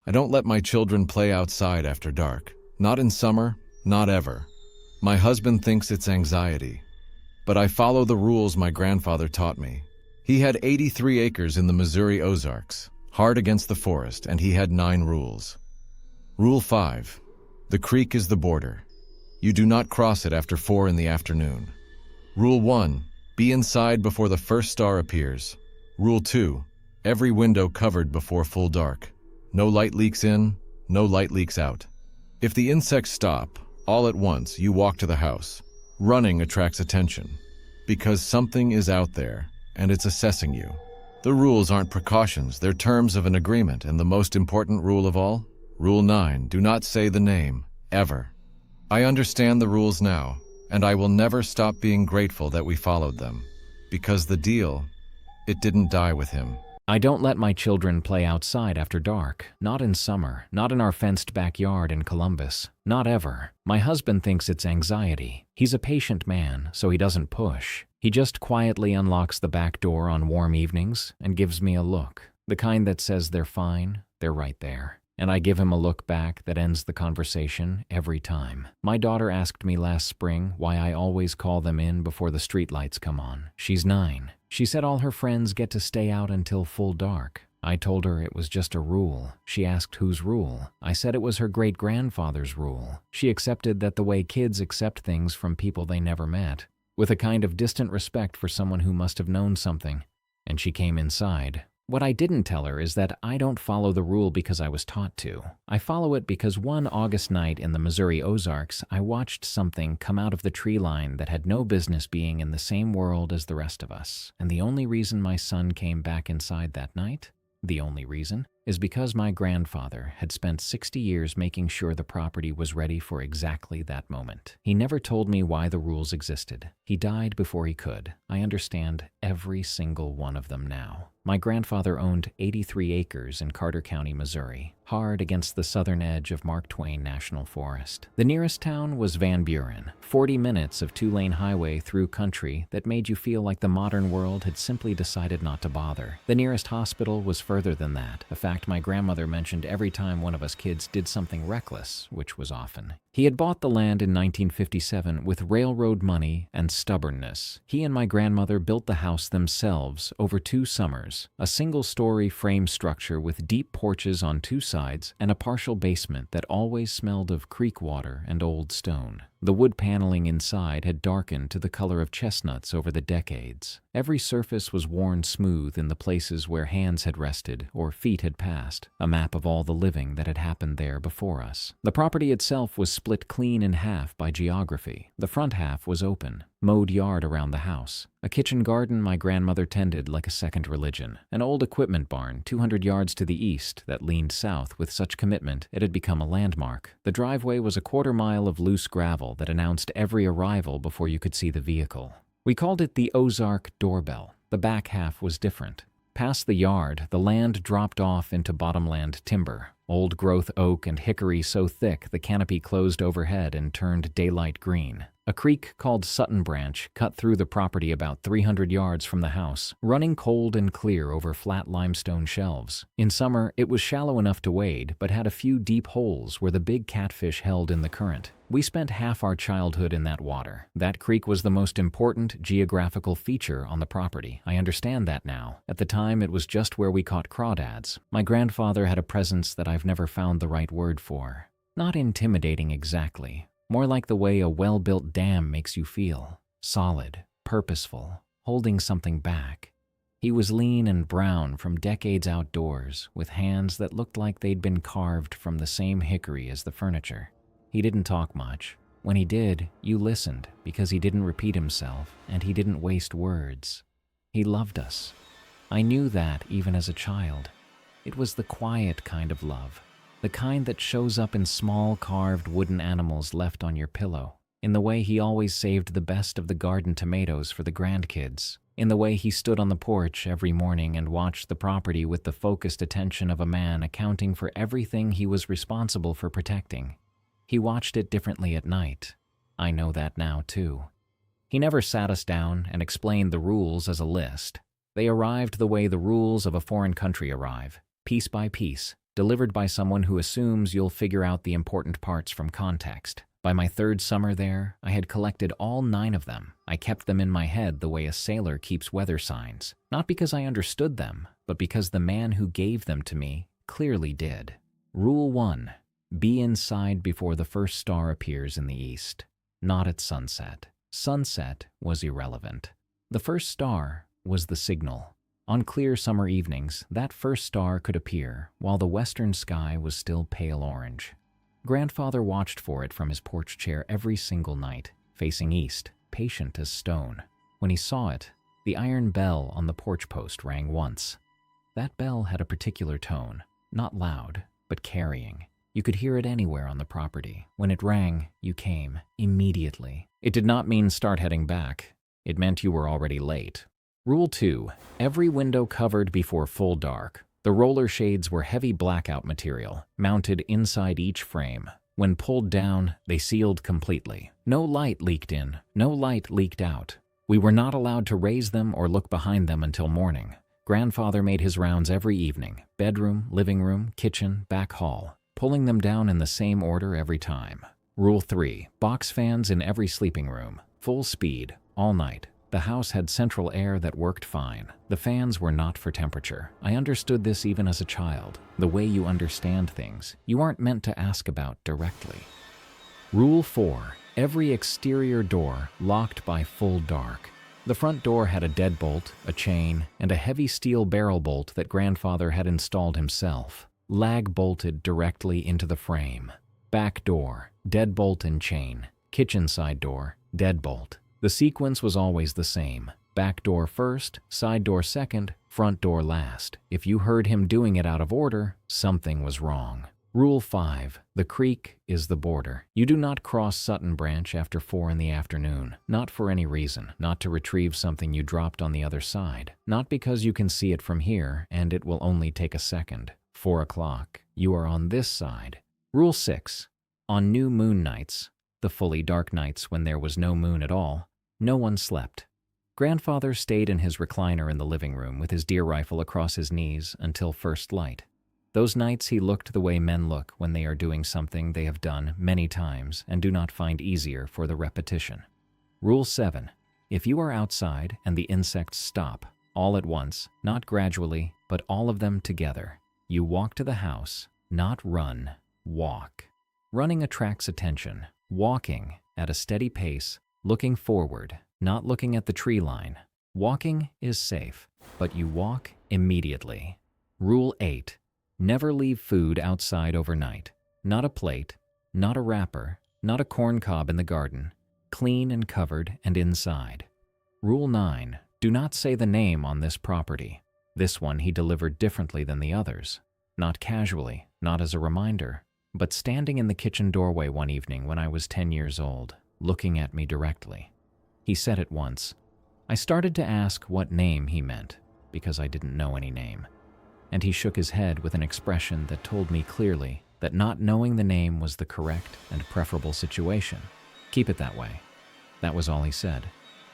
I don't let my children play outside after dark. Not in summer, not ever. My husband thinks it's anxiety. But I follow the rules my grandfather taught me. He had 83 acres in the Missouri Ozarks, hard against the forest, and he had 9 rules. Rule 5. The creek is the border. You do not cross it after 4 in the afternoon. Rule 1. Be inside before the first star appears. Rule 2. Every window covered before full dark. No light leaks in, no light leaks out. If the insects stop, all at once you walk to the house. Running attracts attention, because something is out there, and it's assessing you. The rules aren't precautions, they're terms of an agreement, and the most important rule of all? Rule 9, do not say the name, ever. I understand the rules now, and I will never stop being grateful that we followed them, because the deal, it didn't die with him. I don't let my children play outside after dark. Not in summer, not in our fenced backyard in Columbus. Not ever. My husband thinks it's anxiety. He's a patient man, so he doesn't push. He just quietly unlocks the back door on warm evenings and gives me a look. The kind that says they're fine, they're right there. And I give him a look back that ends the conversation every time. My daughter asked me last spring why I always call them in before the streetlights come on. She's 9. She said all her friends get to stay out until full dark. I told her it was just a rule. She asked whose rule. I said it was her great-grandfather's rule. She accepted that the way kids accept things from people they never met, with a kind of distant respect for someone who must have known something, and she came inside. What I didn't tell her is that I don't follow the rule because I was taught to. I follow it because one August night in the Missouri Ozarks, I watched something come out of the tree line that had no business being in the same world as the rest of us. And the only reason my son came back inside that night, the only reason, is because my grandfather had spent 60 years making sure the property was ready for exactly that moment. He never told me why the rules existed. He died before he could. I understand every single one of them now. My grandfather owned 83 acres in Carter County, Missouri, hard against the southern edge of Mark Twain National Forest. The nearest town was Van Buren, 40 minutes of 2-lane highway through country that made you feel like the modern world had simply decided not to bother. The nearest hospital was further than that, a fact my grandmother mentioned every time one of us kids did something reckless, which was often. He had bought the land in 1957 with railroad money and stubbornness. He and my grandmother built the house themselves over 2 summers, a single-story frame structure with deep porches on 2 sides and a partial basement that always smelled of creek water and old stone. The wood paneling inside had darkened to the color of chestnuts over the decades. Every surface was worn smooth in the places where hands had rested or feet had passed, a map of all the living that had happened there before us. The property itself was split clean in half by geography. The front half was open, mowed yard around the house, a kitchen garden my grandmother tended like a second religion, an old equipment barn 200 yards to the east that leaned south with such commitment it had become a landmark. The driveway was a quarter-mile of loose gravel that announced every arrival before you could see the vehicle. We called it the Ozark doorbell. The back half was different. Past the yard, the land dropped off into bottomland timber, old-growth oak and hickory so thick the canopy closed overhead and turned daylight green. A creek called Sutton Branch cut through the property about 300 yards from the house, running cold and clear over flat limestone shelves. In summer, it was shallow enough to wade, but had a few deep holes where the big catfish held in the current. We spent half our childhood in that water. That creek was the most important geographical feature on the property. I understand that now. At the time, it was just where we caught crawdads. My grandfather had a presence that I've never found the right word for. Not intimidating exactly. More like the way a well-built dam makes you feel. Solid, purposeful, holding something back. He was lean and brown from decades outdoors, with hands that looked like they'd been carved from the same hickory as the furniture. He didn't talk much. When he did, you listened, because he didn't repeat himself, and he didn't waste words. He loved us. I knew that even as a child. It was the quiet kind of love. The kind that shows up in small carved wooden animals left on your pillow, in the way he always saved the best of the garden tomatoes for the grandkids, in the way he stood on the porch every morning and watched the property with the focused attention of a man accounting for everything he was responsible for protecting. He watched it differently at night. I know that now too. He never sat us down and explained the rules as a list. They arrived the way the rules of a foreign country arrive, piece by piece, delivered by someone who assumes you'll figure out the important parts from context. By my third summer there, I had collected all 9 of them. I kept them in my head the way a sailor keeps weather signs, not because I understood them, but because the man who gave them to me clearly did. Rule 1. Be inside before the first star appears in the east. Not at sunset. Sunset was irrelevant. The first star was the signal. On clear summer evenings, that first star could appear while the western sky was still pale orange. Grandfather watched for it from his porch chair every single night, facing east, patient as stone. When he saw it, the iron bell on the porch post rang once. That bell had a particular tone, not loud, but carrying. You could hear it anywhere on the property. When it rang, you came immediately. It did not mean start heading back. It meant you were already late. Rule 2. Every window covered before full dark. The roller shades were heavy blackout material, mounted inside each frame. When pulled down, they sealed completely. No light leaked in, no light leaked out. We were not allowed to raise them or look behind them until morning. Grandfather made his rounds every evening, bedroom, living room, kitchen, back hall, pulling them down in the same order every time. Rule 3. Box fans in every sleeping room, full speed, all night. The house had central air that worked fine. The fans were not for temperature. I understood this even as a child. The way you understand things, you aren't meant to ask about directly. Rule 4. Every exterior door locked by full dark. The front door had a deadbolt, a chain, and a heavy steel barrel bolt that Grandfather had installed himself. Lag bolted directly into the frame. Back door, deadbolt and chain. Kitchen side door, deadbolt. The sequence was always the same. Back door first, side door second, front door last. If you heard him doing it out of order, something was wrong. Rule 5. The creek is the border. You do not cross Sutton Branch after 4 in the afternoon. Not for any reason. Not to retrieve something you dropped on the other side. Not because you can see it from here and it will only take a second. 4 o'clock. You are on this side. Rule 6. On new moon nights, the fully dark nights when there was no moon at all, no one slept. Grandfather stayed in his recliner in the living room with his deer rifle across his knees until first light. Those nights he looked the way men look when they are doing something they have done many times and do not find easier for the repetition. Rule 7. If you are outside and the insects stop, all at once, not gradually, but all of them together, you walk to the house, not run, walk. Running attracts attention. Walking, at a steady pace, looking forward, not looking at the tree line. Walking is safe, but you walk immediately. Rule 8. Never leave food outside overnight. Not a plate, not a wrapper, not a corn cob in the garden. Clean and covered and inside. Rule 9. Do not say the name on this property. This one he delivered differently than the others. Not casually, not as a reminder, but standing in the kitchen doorway one evening when I was 10 years old, looking at me directly. He said it once. I started to ask what name he meant, because I didn't know any name. And he shook his head with an expression that told me clearly that not knowing the name was the correct and preferable situation. Keep it that way. That was all he said.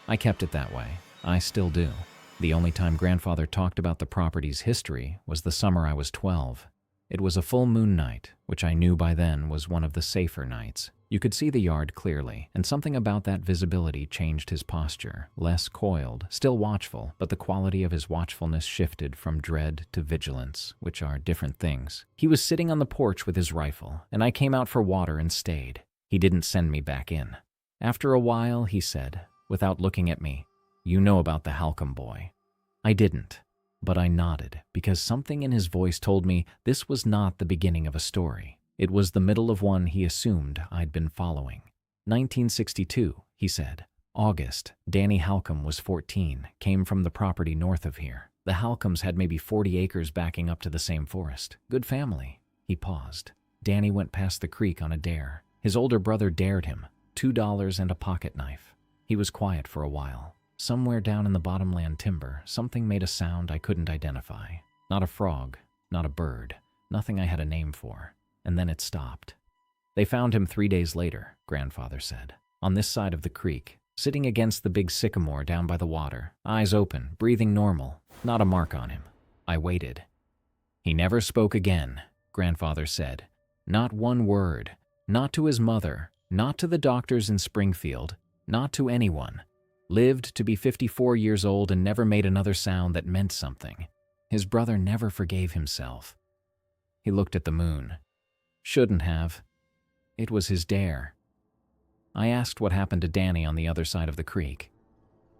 I kept it that way. I still do. The only time Grandfather talked about the property's history was the summer I was 12. It was a full moon night, which I knew by then was one of the safer nights. You could see the yard clearly, and something about that visibility changed his posture. Less coiled, still watchful, but the quality of his watchfulness shifted from dread to vigilance, which are different things. He was sitting on the porch with his rifle, and I came out for water and stayed. He didn't send me back in. After a while, he said, without looking at me, "You know about the Halcomb Boy." I didn't, but I nodded, because something in his voice told me this was not the beginning of a story. It was the middle of one he assumed I'd been following. 1962, he said. August. Danny Halcomb was 14, came from the property north of here. The Halcombs had maybe 40 acres backing up to the same forest. Good family. He paused. Danny went past the creek on a dare. His older brother dared him. $2 and a pocket knife. He was quiet for a while. Somewhere down in the bottomland timber, something made a sound I couldn't identify. Not a frog, not a bird, nothing I had a name for. And then it stopped. They found him 3 days later, Grandfather said, on this side of the creek, sitting against the big sycamore down by the water, eyes open, breathing normal, not a mark on him. I waited. He never spoke again. Grandfather said. Not one word. Not to his mother, not to the doctors in Springfield, not to anyone. Lived to be 54 years old and never made another sound that meant something. His brother never forgave himself. He looked at the moon. Shouldn't have. It was his dare. I asked what happened to Danny on the other side of the creek.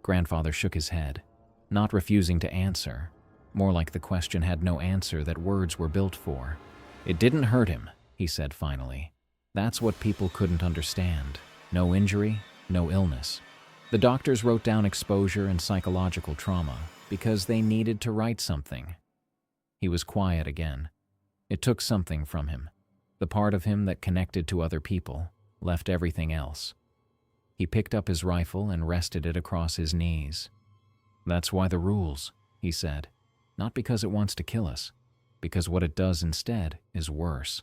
Grandfather shook his head, not refusing to answer. More like the question had no answer that words were built for. It didn't hurt him, he said finally. That's what people couldn't understand. No injury, no illness. The doctors wrote down exposure and psychological trauma because they needed to write something. He was quiet again. It took something from him. The part of him that connected to other people, left everything else. He picked up his rifle and rested it across his knees. That's why the rules, he said. Not because it wants to kill us, because what it does instead is worse.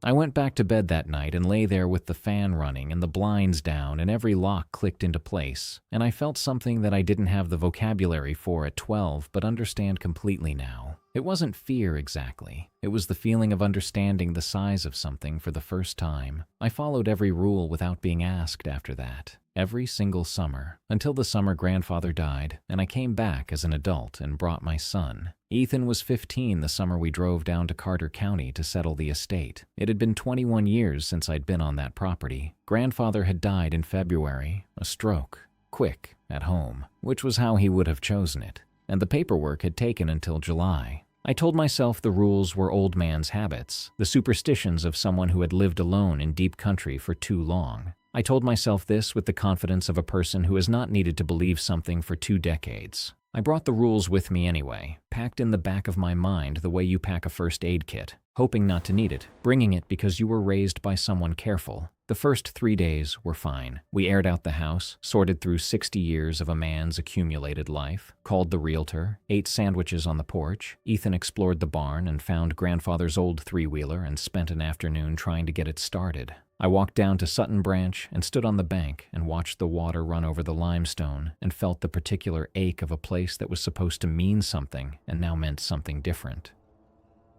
I went back to bed that night and lay there with the fan running and the blinds down and every lock clicked into place, and I felt something that I didn't have the vocabulary for at 12 but understand completely now. It wasn't fear exactly. It was the feeling of understanding the size of something for the first time. I followed every rule without being asked after that. Every single summer, until the summer grandfather died, and I came back as an adult and brought my son. Ethan was 15 the summer we drove down to Carter County to settle the estate. It had been 21 years since I'd been on that property. Grandfather had died in February, a stroke, quick, at home, which was how he would have chosen it, and the paperwork had taken until July. I told myself the rules were old man's habits, the superstitions of someone who had lived alone in deep country for too long. I told myself this with the confidence of a person who has not needed to believe something for 2 decades. I brought the rules with me anyway, packed in the back of my mind the way you pack a first aid kit, hoping not to need it, bringing it because you were raised by someone careful. The first 3 days were fine. We aired out the house, sorted through 60 years of a man's accumulated life, called the realtor, ate sandwiches on the porch. Ethan explored the barn and found grandfather's old three-wheeler and spent an afternoon trying to get it started. I walked down to Sutton Branch and stood on the bank and watched the water run over the limestone and felt the particular ache of a place that was supposed to mean something and now meant something different.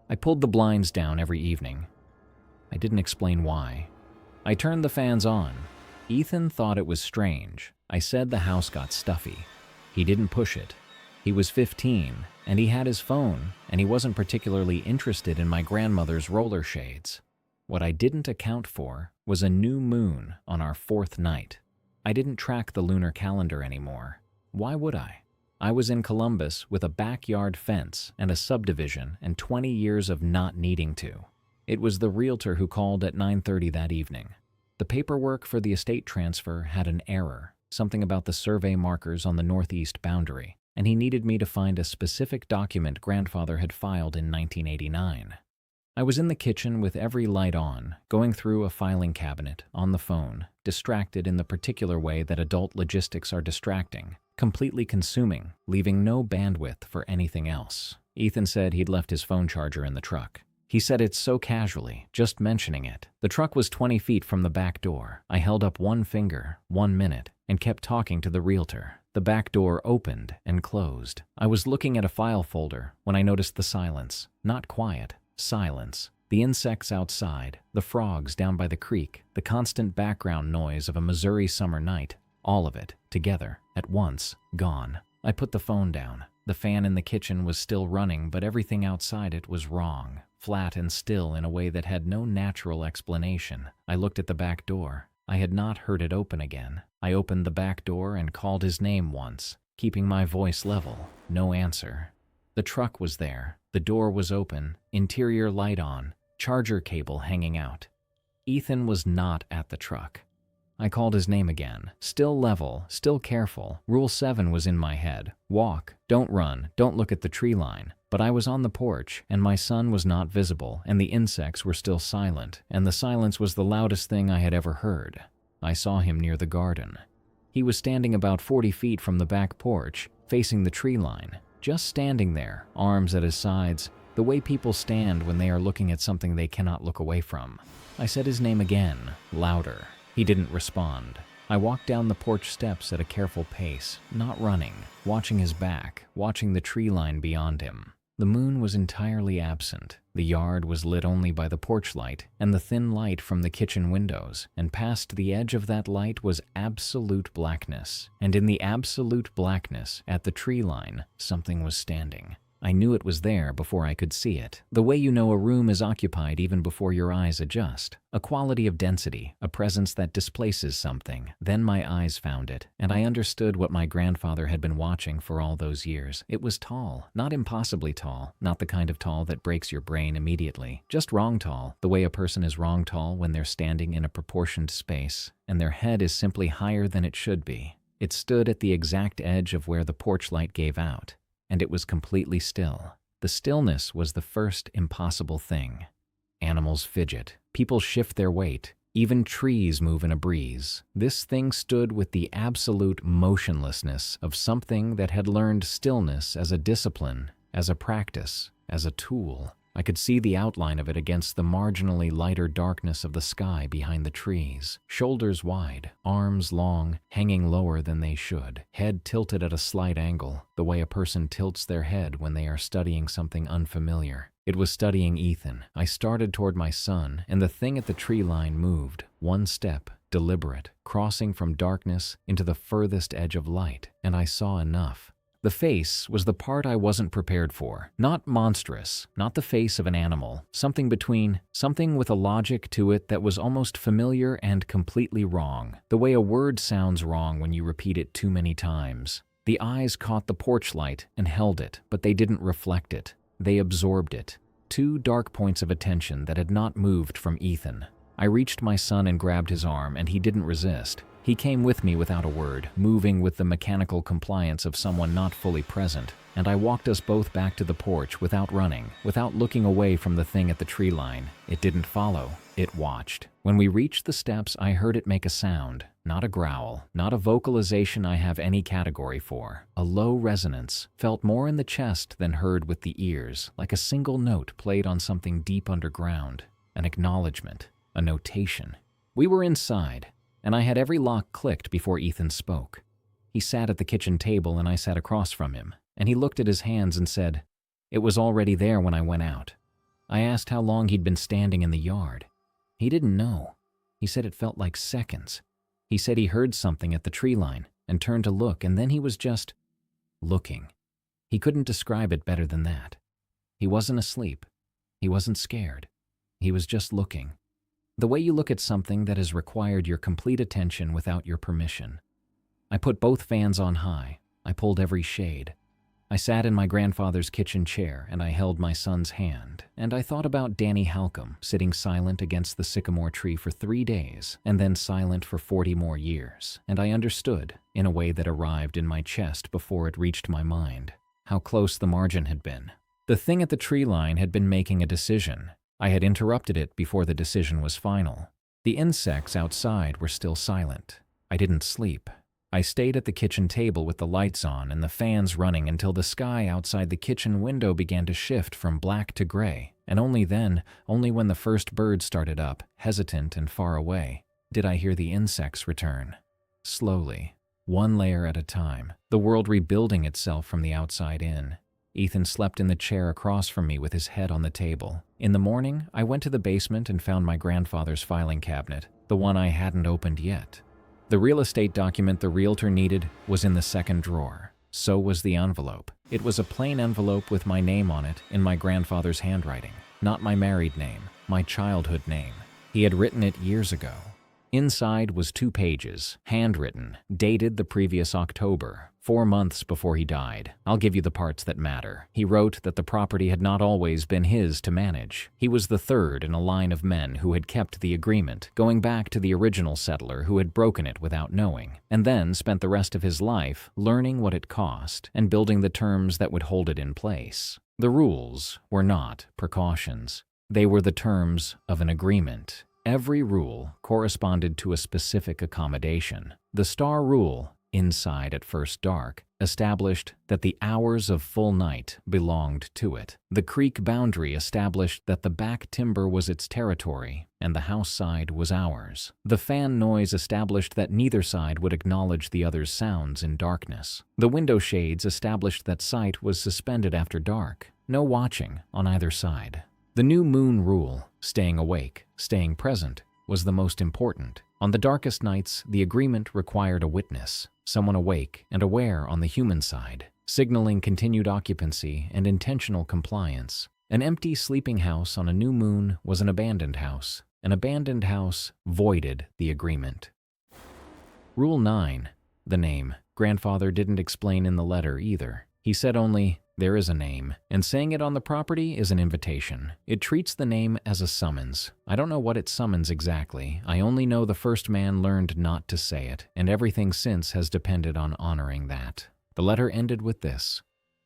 I pulled the blinds down every evening. I didn't explain why. I turned the fans on. Ethan thought it was strange. I said the house got stuffy. He didn't push it. He was 15, and he had his phone, and he wasn't particularly interested in my grandmother's roller shades. What I didn't account for was a new moon on our 4th night. I didn't track the lunar calendar anymore. Why would I? I was in Columbus with a backyard fence and a subdivision and 20 years of not needing to. It was the realtor who called at 9:30 that evening. The paperwork for the estate transfer had an error, something about the survey markers on the northeast boundary, and he needed me to find a specific document grandfather had filed in 1989. I was in the kitchen with every light on, going through a filing cabinet, on the phone, distracted in the particular way that adult logistics are distracting, completely consuming, leaving no bandwidth for anything else. Ethan said he'd left his phone charger in the truck. He said it so casually, just mentioning it. The truck was 20 feet from the back door. I held up one finger, 1 minute, and kept talking to the realtor. The back door opened and closed. I was looking at a file folder when I noticed the silence. Not quiet. Silence. The insects outside, the frogs down by the creek, the constant background noise of a Missouri summer night, all of it, together, at once, gone. I put the phone down. The fan in the kitchen was still running, but everything outside it was wrong, flat and still in a way that had no natural explanation. I looked at the back door. I had not heard it open again. I opened the back door and called his name once, keeping my voice level. No answer. The truck was there. The door was open, interior light on, charger cable hanging out. Ethan was not at the truck. I called his name again. Still level, still careful. Rule 7 was in my head. Walk, don't run, don't look at the tree line. But I was on the porch, and my son was not visible, and the insects were still silent, and the silence was the loudest thing I had ever heard. I saw him near the garden. He was standing about 40 feet from the back porch, facing the tree line. Just standing there, arms at his sides, the way people stand when they are looking at something they cannot look away from. I said his name again, louder. He didn't respond. I walked down the porch steps at a careful pace, not running, watching his back, watching the tree line beyond him. The moon was entirely absent. The yard was lit only by the porch light and the thin light from the kitchen windows, and past the edge of that light was absolute blackness. And in the absolute blackness, at the tree line, something was standing. I knew it was there before I could see it. The way you know a room is occupied even before your eyes adjust. A quality of density, a presence that displaces something. Then my eyes found it, and I understood what my grandfather had been watching for all those years. It was tall, not impossibly tall, not the kind of tall that breaks your brain immediately. Just wrong tall, the way a person is wrong tall when they're standing in a proportioned space, and their head is simply higher than it should be. It stood at the exact edge of where the porch light gave out. And it was completely still. The stillness was the first impossible thing. Animals fidget. People shift their weight. Even trees move in a breeze. This thing stood with the absolute motionlessness of something that had learned stillness as a discipline, as a practice, as a tool. I could see the outline of it against the marginally lighter darkness of the sky behind the trees. Shoulders wide, arms long, hanging lower than they should, head tilted at a slight angle, the way a person tilts their head when they are studying something unfamiliar. It was studying Ethan. I started toward my son, and the thing at the tree line moved, one step, deliberate, crossing from darkness into the furthest edge of light, and I saw enough. The face was the part I wasn't prepared for. Not monstrous, not the face of an animal, something between, something with a logic to it that was almost familiar and completely wrong, the way a word sounds wrong when you repeat it too many times. The eyes caught the porch light and held it, but they didn't reflect it. They absorbed it. Two dark points of attention that had not moved from Ethan. I reached my son and grabbed his arm, and he didn't resist. He came with me without a word, moving with the mechanical compliance of someone not fully present, and I walked us both back to the porch without running, without looking away from the thing at the tree line. It didn't follow, it watched. When we reached the steps, I heard it make a sound, not a growl, not a vocalization I have any category for. A low resonance, felt more in the chest than heard with the ears, like a single note played on something deep underground. An acknowledgement, a notation. We were inside, and I had every lock clicked before Ethan spoke. He sat at the kitchen table and I sat across from him, and he looked at his hands and said, "It was already there when I went out." I asked how long he'd been standing in the yard. He didn't know. He said it felt like seconds. He said he heard something at the tree line and turned to look, and then he was just looking. He couldn't describe it better than that. He wasn't asleep. He wasn't scared. He was just looking. The way you look at something that has required your complete attention without your permission. I put both fans on high. I pulled every shade. I sat in my grandfather's kitchen chair and I held my son's hand, and I thought about Danny Halcomb sitting silent against the sycamore tree for 3 days and then silent for 40 more years, and I understood, in a way that arrived in my chest before it reached my mind, how close the margin had been. The thing at the tree line had been making a decision. I had interrupted it before the decision was final. The insects outside were still silent. I didn't sleep. I stayed at the kitchen table with the lights on and the fans running until the sky outside the kitchen window began to shift from black to gray, and only then, only when the first bird started up, hesitant and far away, did I hear the insects return. Slowly, one layer at a time, the world rebuilding itself from the outside in. Ethan slept in the chair across from me with his head on the table. In the morning, I went to the basement and found my grandfather's filing cabinet, the one I hadn't opened yet. The real estate document the realtor needed was in the second drawer. So was the envelope. It was a plain envelope with my name on it in my grandfather's handwriting. Not my married name, my childhood name. He had written it years ago. Inside was 2 pages, handwritten, dated the previous October, 4 months before he died. I'll give you the parts that matter. He wrote that the property had not always been his to manage. He was the third in a line of men who had kept the agreement, going back to the original settler who had broken it without knowing, and then spent the rest of his life learning what it cost and building the terms that would hold it in place. The rules were not precautions. They were the terms of an agreement. Every rule corresponded to a specific accommodation. The star rule, inside at first dark, established that the hours of full night belonged to it. The creek boundary established that the back timber was its territory and the house side was ours. The fan noise established that neither side would acknowledge the other's sounds in darkness. The window shades established that sight was suspended after dark. no watching on either side. The new moon rule, staying awake, staying present, was the most important. On the darkest nights, the agreement required a witness, someone awake and aware on the human side, signaling continued occupancy and intentional compliance. An empty sleeping house on a new moon was an abandoned house. An abandoned house voided the agreement. Rule 9. The name. Grandfather didn't explain in the letter either. He said only, "There is a name, and saying it on the property is an invitation. It treats the name as a summons. I don't know what it summons exactly. I only know the first man learned not to say it, and everything since has depended on honoring that." The letter ended with this: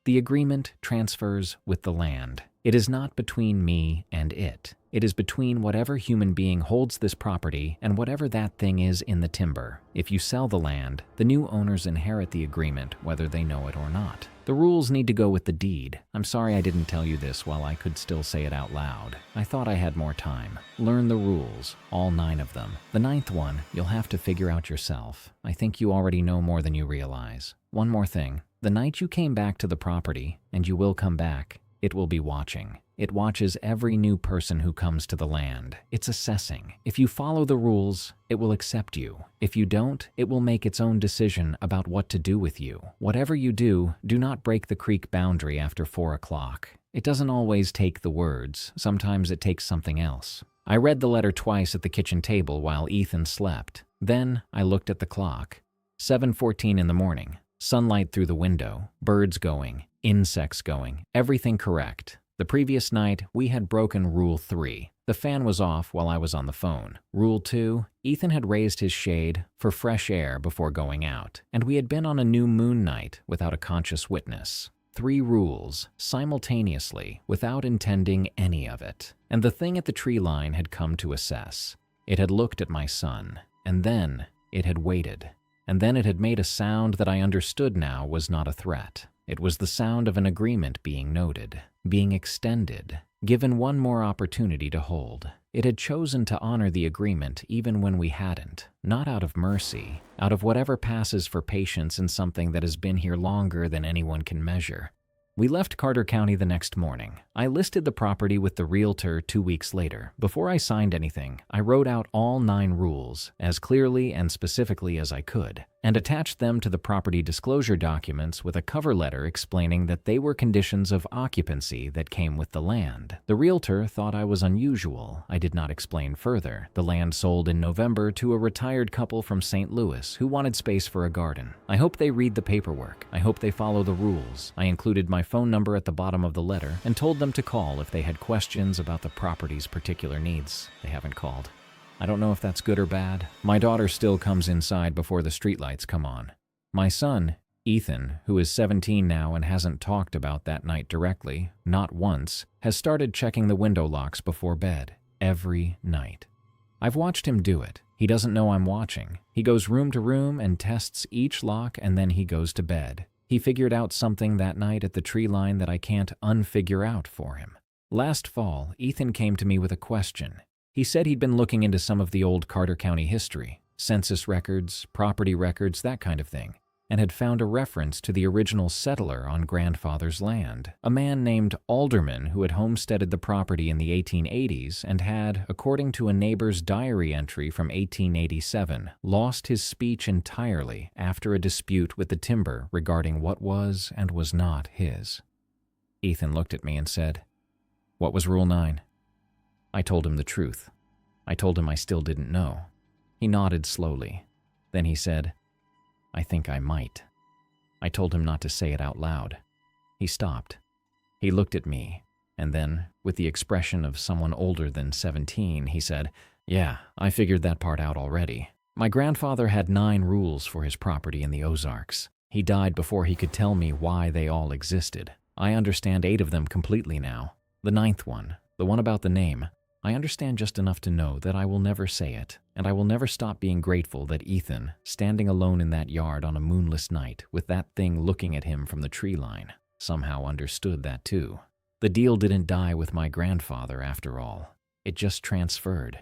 "The agreement transfers with the land. It is not between me and it. It is between whatever human being holds this property and whatever that thing is in the timber. If you sell the land, the new owners inherit the agreement whether they know it or not. The rules need to go with the deed. I'm sorry I didn't tell you this while I could still say it out loud. I thought I had more time. Learn the rules, all 9 of them. The 9th one, you'll have to figure out yourself. I think you already know more than you realize. One more thing. The night you came back to the property, and you will come back, it will be watching. It watches every new person who comes to the land. It's assessing. If you follow the rules, it will accept you. If you don't, it will make its own decision about what to do with you. Whatever you do, do not break the creek boundary after 4 o'clock. It doesn't always take the words. Sometimes it takes something else." I read the letter twice at the kitchen table while Ethan slept. Then I looked at the clock. 7:14 in the morning. Sunlight through the window, birds going, insects going, everything correct. The previous night, we had broken Rule 3. The fan was off while I was on the phone. Rule 2, Ethan had raised his shade for fresh air before going out, and we had been on a new moon night without a conscious witness. 3 rules, simultaneously, without intending any of it. And the thing at the tree line had come to assess. It had looked at my son, and then it had waited. And then it had made a sound that I understood now was not a threat. It was the sound of an agreement being noted, being extended, given one more opportunity to hold. It had chosen to honor the agreement even when we hadn't, not out of mercy, out of whatever passes for patience in something that has been here longer than anyone can measure. We left Carter County the next morning. I listed the property with the realtor 2 weeks later. Before I signed anything, I wrote out all 9 rules as clearly and specifically as I could, and attached them to the property disclosure documents with a cover letter explaining that they were conditions of occupancy that came with the land. The realtor thought I was unusual. I did not explain further. The land sold in November to a retired couple from St. Louis who wanted space for a garden. I hope they read the paperwork. I hope they follow the rules. I included my phone number at the bottom of the letter and told them to call if they had questions about the property's particular needs. They haven't called. I don't know if that's good or bad. My daughter still comes inside before the streetlights come on. My son, Ethan, who is 17 now and hasn't talked about that night directly, not once, has started checking the window locks before bed, every night. I've watched him do it. He doesn't know I'm watching. He goes room to room and tests each lock, and then he goes to bed. He figured out something that night at the tree line that I can't unfigure out for him. Last fall, Ethan came to me with a question. He said he'd been looking into some of the old Carter County history, census records, property records, that kind of thing, and had found a reference to the original settler on grandfather's land, a man named Alderman who had homesteaded the property in the 1880s and had, according to a neighbor's diary entry from 1887, lost his speech entirely after a dispute with the timber regarding what was and was not his. Ethan looked at me and said, "What was Rule 9? I told him the truth. I told him I still didn't know. He nodded slowly. Then he said, "I think I might." I told him not to say it out loud. He stopped. He looked at me, and then, with the expression of someone older than 17, he said, "Yeah, I figured that part out already. My grandfather had 9 rules for his property in the Ozarks. He died before he could tell me why they all existed. I understand 8 of them completely now. The 9th one, the one about the name, I understand just enough to know that I will never say it, and I will never stop being grateful that Ethan, standing alone in that yard on a moonless night with that thing looking at him from the tree line, somehow understood that too. The deal didn't die with my grandfather after all. It just transferred.